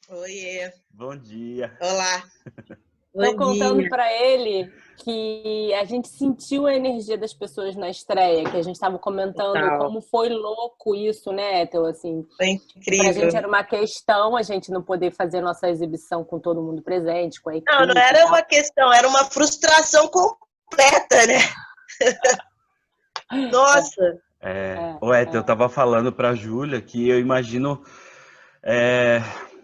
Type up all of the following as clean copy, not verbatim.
Oiê, Bom dia. olá, Tô bom contando dia. para ele que a gente sentiu a energia das pessoas na estreia, que a gente estava comentando Total, como foi louco isso, né, Ethel? Assim, foi que pra gente incrível. era uma questão a gente não poder fazer nossa exibição com todo mundo presente, com a Não equipe e era tal. uma questão, era uma frustração completa, né? Nossa, Eu tava falando pra Júlia que eu imagino é,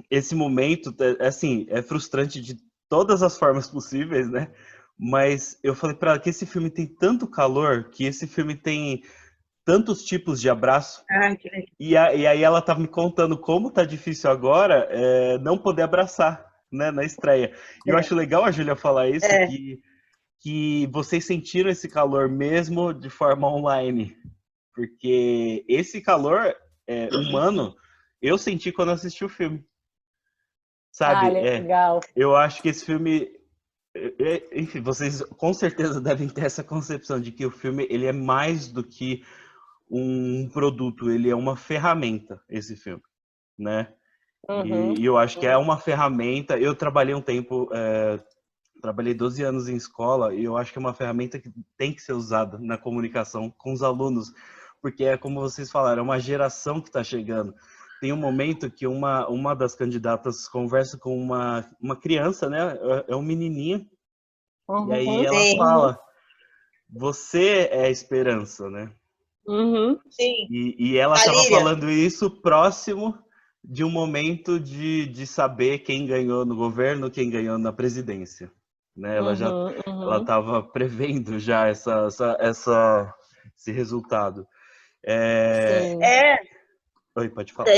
esse momento, assim, é frustrante de todas as formas possíveis, né? Mas eu falei pra ela que esse filme tem tanto calor, que esse filme tem tantos tipos de abraço. ai, que legal. E aí ela tá me contando como tá difícil agora não poder abraçar, né, na estreia. E eu acho legal a Júlia falar isso, É, que vocês sentiram esse calor mesmo de forma online. Porque esse calor humano eu senti quando assisti o filme, Ah, sabe? legal. Eu acho que esse filme, enfim, vocês com certeza devem ter essa concepção de que o filme ele é mais do que um produto, ele é uma ferramenta, esse filme, né? Uhum. E eu acho que é uma ferramenta. Eu trabalhei um tempo, trabalhei 12 anos em escola, e eu acho que é uma ferramenta que tem que ser usada na comunicação com os alunos, porque é como vocês falaram, é uma geração que está chegando. Tem um momento que uma das candidatas conversa com uma criança, né? É um menininho, e aí Uhum. ela sim, Uhum. fala: Você é a esperança, né? Uhum. sim. E ela A estava Líria, falando isso próximo de um momento de saber quem ganhou no governo, quem ganhou na presidência. Né? Uhum. Ela Uhum. estava prevendo já esse resultado. Sim. é, Oi, pode falar.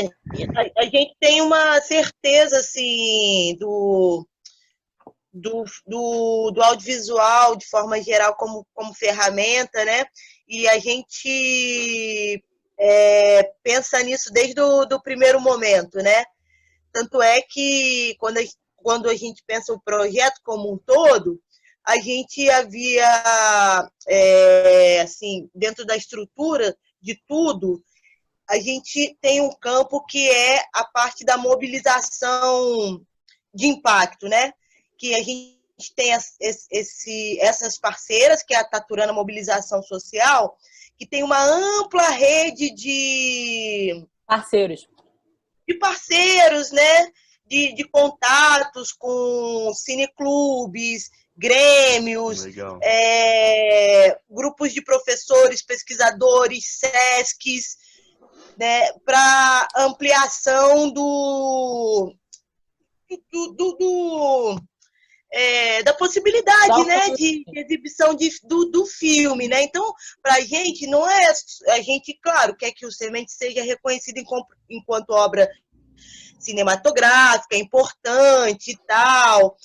a gente tem uma certeza, assim, do audiovisual, de forma geral, como ferramenta, né? E a gente pensa nisso desde do primeiro momento, né? Tanto é que quando a gente pensa o projeto como um todo, a gente havia, assim, dentro da estrutura de tudo, a gente tem um campo que é a parte da mobilização de impacto, né? Que a gente tem essas parceiras, que é a Taturana Mobilização Social, que tem uma ampla rede Parceiros. de parceiros, né? De contatos com cineclubes, grêmios, Legal. grupos de professores, pesquisadores, SESCs, né, para ampliação da possibilidade, né, de exibição do filme, né? Então, para a gente não é a gente, claro, quer que o Semente seja reconhecido enquanto obra cinematográfica, importante e tal.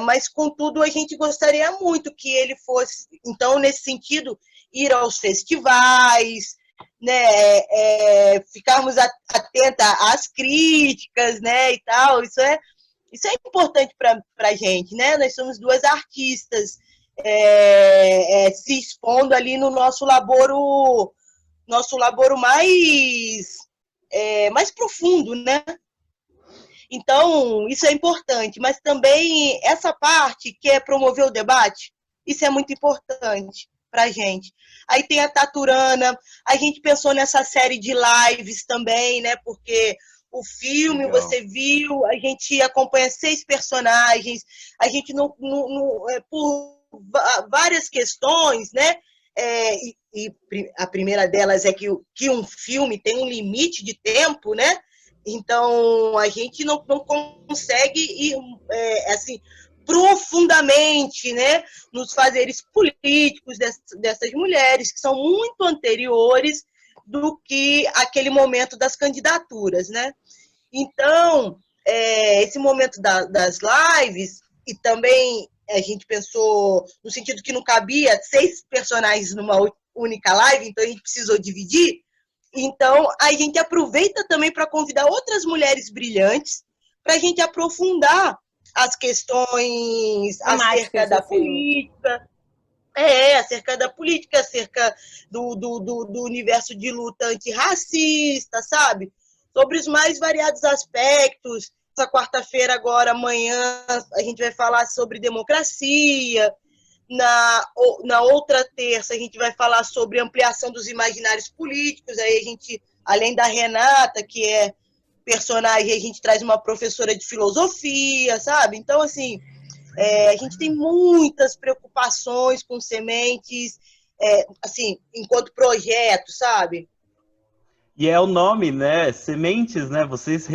Mas, contudo, a gente gostaria muito que ele fosse, então, nesse sentido, ir aos festivais, né, ficarmos atentos às críticas, né, e tal. Isso é importante para a gente, né? Nós somos duas artistas se expondo ali no nosso laboro mais profundo, né? Então, isso é importante, mas também essa parte que é promover o debate, isso é muito importante para a gente. Aí tem a Taturana, a gente pensou nessa série de lives também, né? Porque o filme, Legal. você viu, a gente acompanha 6 personagens, a gente por várias questões, né? E a primeira delas é que um filme tem um limite de tempo, né? Então, a gente não consegue ir assim, profundamente, né, nos fazeres políticos dessas mulheres, que são muito anteriores do que aquele momento das candidaturas, né? Então, esse momento das lives, e também a gente pensou no sentido que não cabia 6 personagens numa única live, então a gente precisou dividir. Então, a gente aproveita também para convidar outras mulheres brilhantes para a gente aprofundar as questões acerca Temáticas do da filme. política, acerca do universo de luta antirracista, sabe? Sobre os mais variados aspectos quarta-feira, agora, amanhã, a gente vai falar sobre democracia. Na outra terça, a gente vai falar sobre ampliação dos imaginários políticos. Aí a gente, além da Renata, que é personagem, a gente traz uma professora de filosofia, sabe? Então, assim, a gente tem muitas preocupações com sementes, assim, enquanto projeto, sabe? E é o nome, né? Sementes, né? Vocês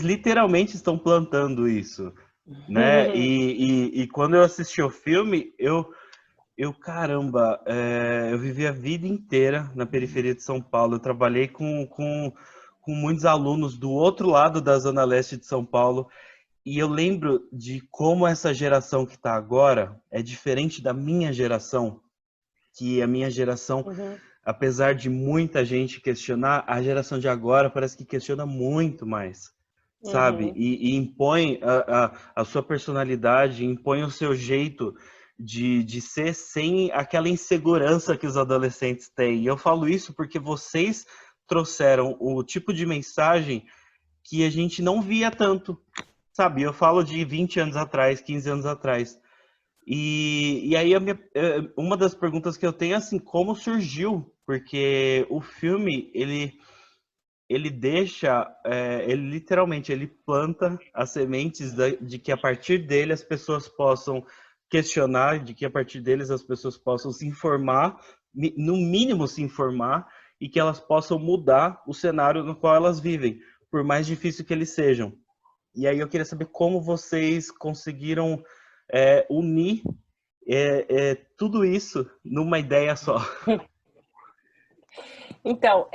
literalmente estão plantando isso, né? E quando eu assisti o filme, caramba, eu vivi a vida inteira na periferia de São Paulo. Eu trabalhei com muitos alunos do outro lado da Zona Leste de São Paulo. E eu lembro de como essa geração que está agora é diferente da minha geração, que a minha geração, apesar de muita gente questionar, a geração de agora parece que questiona muito mais, sabe? E impõe a sua personalidade, impõe o seu jeito de ser sem aquela insegurança que os adolescentes têm. E eu falo isso porque vocês trouxeram o tipo de mensagem que a gente não via tanto, sabe? Eu falo de 20 anos atrás, 15 anos atrás. E aí uma das perguntas que eu tenho é assim, como surgiu? Porque o filme, ele deixa, ele literalmente, ele planta as sementes de que a partir dele as pessoas possam questionar, de que a partir deles as pessoas possam se informar, no mínimo se informar, e que elas possam mudar o cenário no qual elas vivem, por mais difícil que eles sejam. E aí eu queria saber como vocês conseguiram unir tudo isso numa ideia só. Então,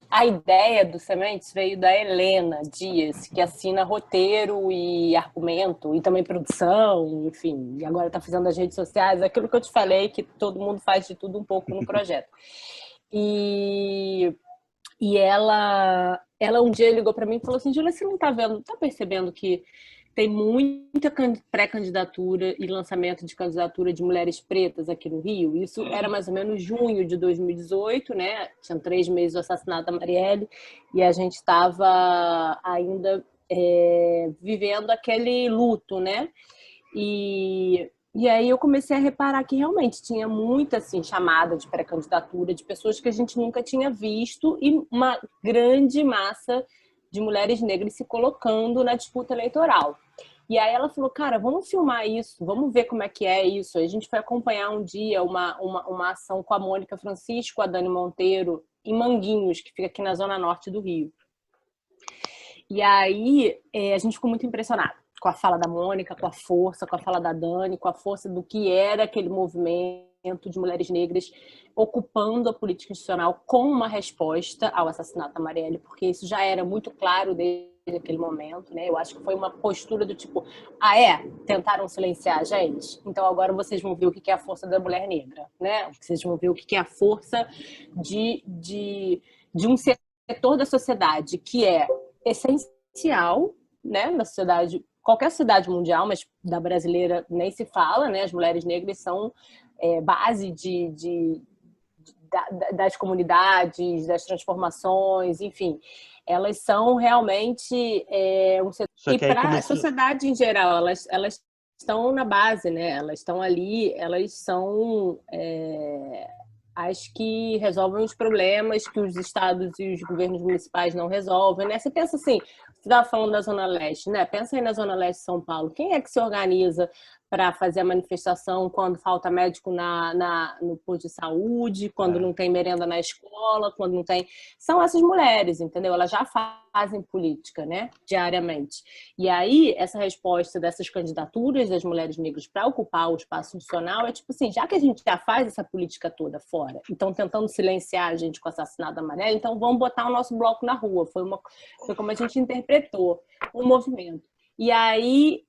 a ideia do Sementes veio da Helena Dias, que assina roteiro e argumento, e também produção, enfim, e agora está fazendo as redes sociais, aquilo que eu te falei, que todo mundo faz de tudo um pouco no projeto. E ela um dia ligou para mim e falou assim, Júlia, você não está vendo, tá percebendo que tem muita pré-candidatura e lançamento de candidatura de mulheres pretas aqui no Rio? Isso era mais ou menos junho de 2018, né? Tinham 3 meses do assassinato da Marielle e a gente estava ainda vivendo aquele luto, né? E aí eu comecei a reparar que realmente tinha muita assim, chamada de pré-candidatura de pessoas que a gente nunca tinha visto e uma grande massa de mulheres negras se colocando na disputa eleitoral. E aí ela falou, cara, vamos filmar isso, vamos ver como é que é isso. A gente foi acompanhar um dia uma ação com a Mônica Francisco, a Dani Monteiro, em Manguinhos, que fica aqui na zona norte do Rio. E aí a gente ficou muito impressionado com a fala da Mônica, com a força, com a fala da Dani, com a força do que era aquele movimento de mulheres negras ocupando a política institucional com uma resposta ao assassinato da Marielle, porque isso já era muito claro desde aquele momento, né? Eu acho que foi uma postura do tipo, tentaram silenciar a gente? Então agora vocês vão ver o que é a força da mulher negra, né? Vocês vão ver o que é a força de um setor da sociedade que é essencial, né, na sociedade, qualquer sociedade mundial, mas da brasileira nem se fala, né? As mulheres negras são base das comunidades, das transformações, enfim, elas são realmente um setor. E para a sociedade em geral, elas estão na base, né? Elas estão ali, elas são as que resolvem os problemas que os estados e os governos municipais não resolvem, né? Você pensa assim, você estava falando da Zona Leste, né? Pensa aí na Zona Leste de São Paulo. Quem é que se organiza para fazer a manifestação quando falta médico no posto de saúde, quando não tem merenda na escola, quando não tem... São essas mulheres, entendeu? Elas já fazem política, né? Diariamente. E aí, essa resposta dessas candidaturas das mulheres negras para ocupar o espaço institucional é tipo assim, já que a gente já faz essa política toda fora, então tentando silenciar a gente com o assassinato da Marielle, então vamos botar o nosso bloco na rua. Foi como a gente interpretou o movimento. E aí,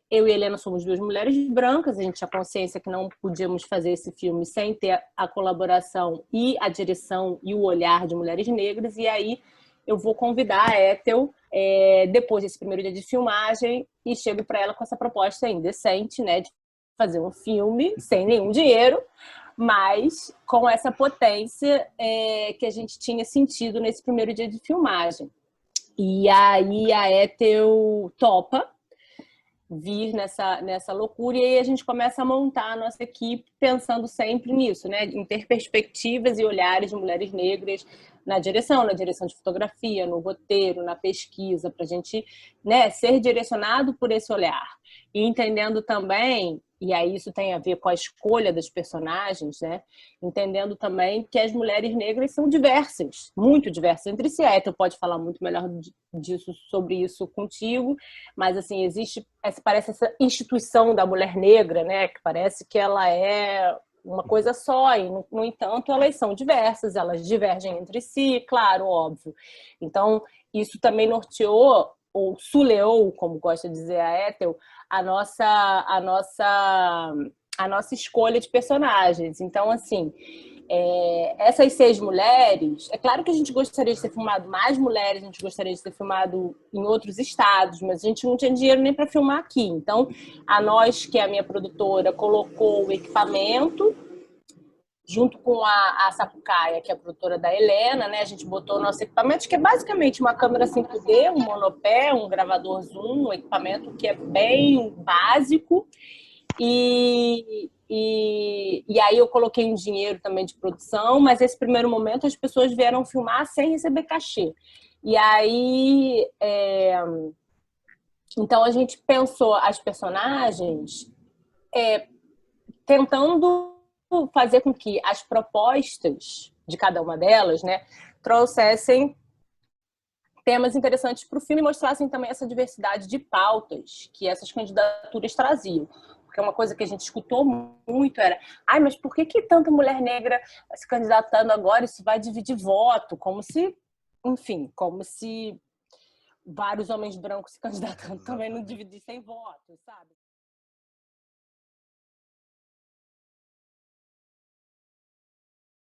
eu e Helena somos 2 mulheres brancas, a gente tinha consciência que não podíamos fazer esse filme sem ter a colaboração e a direção e o olhar de mulheres negras, e aí eu vou convidar a Ethel depois desse primeiro dia de filmagem e chego para ela com essa proposta indecente, né, de fazer um filme sem nenhum dinheiro, mas com essa potência que a gente tinha sentido nesse primeiro dia de filmagem. E aí a Ethel topa vir nessa loucura, e aí a gente começa a montar a nossa equipe pensando sempre nisso, né? Em ter perspectivas e olhares de mulheres negras na direção de fotografia, no roteiro, na pesquisa, para a gente, né, ser direcionado por esse olhar. E entendendo também, e aí isso tem a ver com a escolha das personagens, né? Entendendo também que as mulheres negras são diversas, muito diversas entre si. A Ethel pode falar muito melhor sobre isso contigo, mas assim, parece essa instituição da mulher negra, né? Que parece que ela é uma coisa só, e no entanto elas são diversas, elas divergem entre si, claro, óbvio. Então isso também norteou, ou suleou, como gosta de dizer a Ethel, a nossa escolha de personagens. Então, assim, essas 6 mulheres, é claro que a gente gostaria de ter filmado mais mulheres, a gente gostaria de ter filmado em outros estados, mas a gente não tinha dinheiro nem para filmar aqui. Então, a nós, que é a minha produtora, colocou o equipamento junto com a Sapucaia, que é a produtora da Helena, né? A gente botou o nosso equipamento, que é basicamente uma câmera 5D, um monopé, um gravador zoom, um equipamento que é bem básico. E aí eu coloquei um dinheiro também de produção, mas esse primeiro momento as pessoas vieram filmar sem receber cachê. E aí, então a gente pensou as personagens tentando fazer com que as propostas de cada uma delas, né, trouxessem temas interessantes para o filme e mostrassem também essa diversidade de pautas que essas candidaturas traziam. Porque uma coisa que a gente escutou muito era: ai, mas por que tanta mulher negra se candidatando agora? Isso vai dividir voto, como se, enfim, como se vários homens brancos se candidatando também não dividissem voto, sabe?